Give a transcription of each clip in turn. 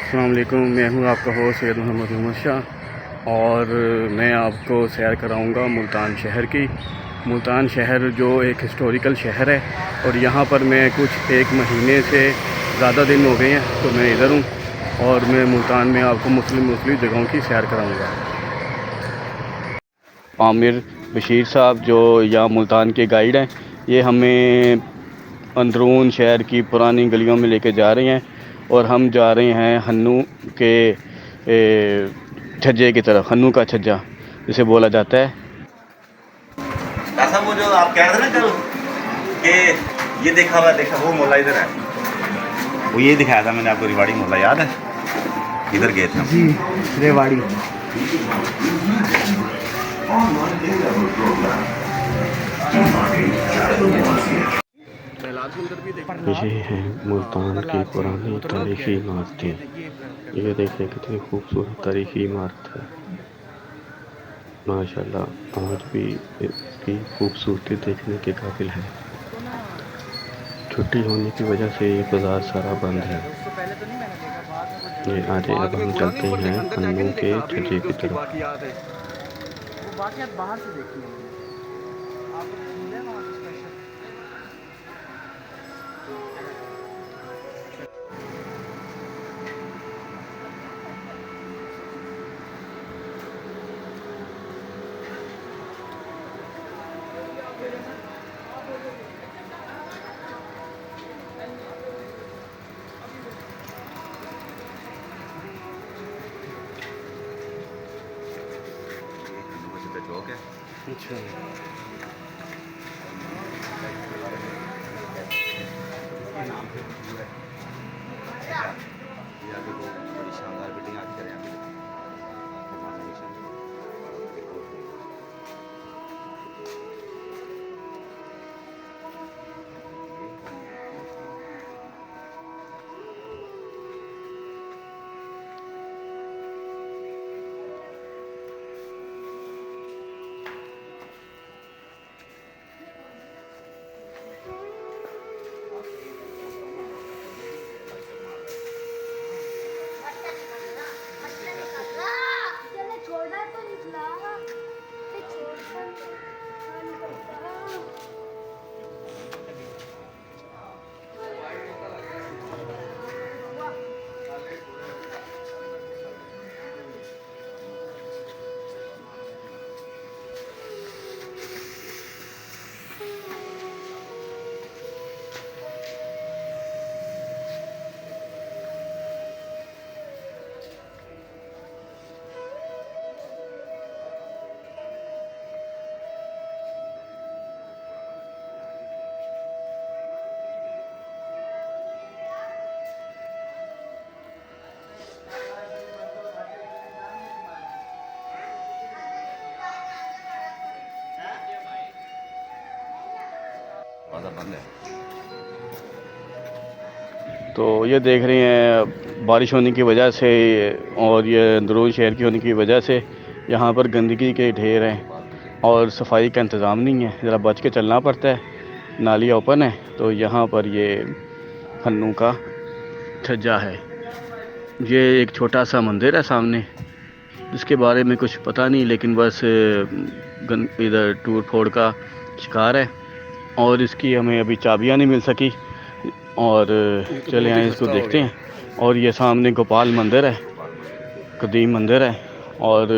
अस्सलाम वालेकुम, मैं हूँ आपका होस्ट सैयद मोहम्मद शाह और मैं आपको सैर कराऊँगा मुल्तान शहर की। मुल्तान शहर जो एक हिस्टोरिकल शहर है और यहाँ पर मैं कुछ एक महीने से ज़्यादा दिन हो गए हैं तो मैं इधर हूँ और मैं मुल्तान में आपको मुस्लिम जगहों की सैर कराऊँगा। आमिर बशीर साहब जो यहाँ मुल्तान के गाइड हैं, ये हमें अंदरून शहर की पुरानी गलियों में लेके जा रहे हैं और हम जा रहे हैं हन्नू के छज्जे की तरफ। हन्नू का छज्जा जिसे बोला जाता है। ऐसा वो जो आप कह रहे थे ना कल कि ये देखा वो मोहल्ला इधर है, वो ये दिखाया था मैंने आपको, रेवाड़ी मोहल्ला याद है? इधर गए थे जी, रेवाड़ी। ये हैं मुल्तान की पुरानी तारीखी इमारतें। ये देखिए कितनी खूबसूरत तारीखी इमारत है। माशाल्लाह आज भी इसकी खूबसूरती देखने के काबिल है। छुट्टी होने की वजह से ये बाज़ार सारा बंद है। ये आज अब हम चलते हैं हन्नू के छज्जे की तरफ। चौक है। अच्छा, ये आगे वो बड़ी शानदार बिल्डिंग आके करें आगे। बंद है। तो ये देख रहे हैं बारिश होने की वजह से और ये अंदरून शहर की होने की वजह से यहाँ पर गंदगी के ढेर हैं और सफाई का इंतज़ाम नहीं है। ज़रा बच के चलना पड़ता है, नालियाँ ओपन है। तो यहाँ पर ये हन्नू का छज्जा है। ये एक छोटा सा मंदिर है सामने, जिसके बारे में कुछ पता नहीं, लेकिन बस इधर टूट फोड़ का शिकार है और इसकी हमें अभी चाबियाँ नहीं मिल सकी और चले आए इसको देखते हैं। और ये सामने गोपाल मंदिर है, कदीम मंदिर है और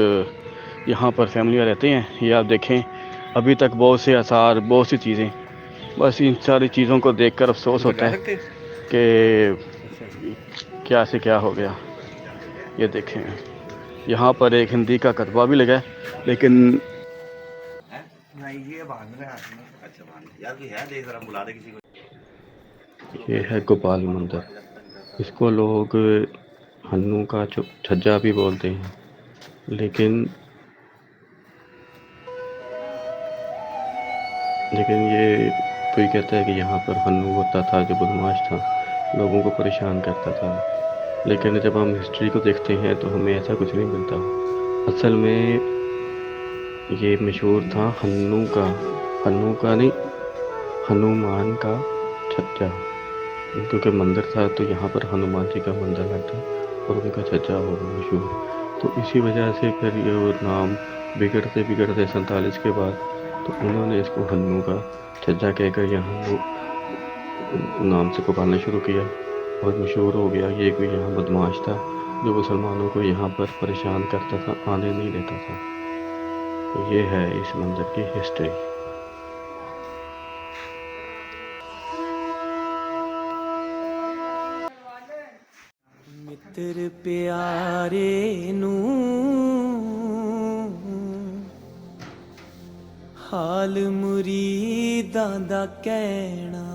यहाँ पर फैमिलियाँ रहते हैं। ये आप देखें अभी तक बहुत से आसार, बहुत सी चीज़ें, बस इन सारी चीज़ों को देखकर अफसोस होता है कि क्या से क्या हो गया। ये देखें यहाँ पर एक हिंदी का कतबा भी लगा है, लेकिन यार कोई है, देख जरा, बुला दे किसी को। ये है गोपाल मंदिर। इसको लोग हन्नू का छज्जा भी बोलते हैं, लेकिन ये कोई कहता है कि यहाँ पर हन्नू होता था जो बदमाश था, लोगों को परेशान करता था। लेकिन जब हम हिस्ट्री को देखते हैं तो हमें ऐसा कुछ नहीं मिलता। असल में ये मशहूर था हन्नू का नहीं, हनुमान का छज्जा, क्योंकि मंदिर था तो यहाँ पर हनुमान जी का मंदिर लगता और उनका चचा हो गया मशहूर। तो इसी वजह से फिर ये वो नाम बिगड़ते बिगड़ते 47 के बाद तो उन्होंने इसको हन्नू का चचा कहकर यहाँ हन्नू नाम से पुकारना शुरू किया और मशहूर हो गया। ये कोई यहाँ बदमाश था जो मुसलमानों को यहाँ पर परेशान करता था, आने नहीं देता था। तो ये है इस मंदिर की हिस्ट्री। मित्र प्यारे नू हाल मुरीदां दा कहना।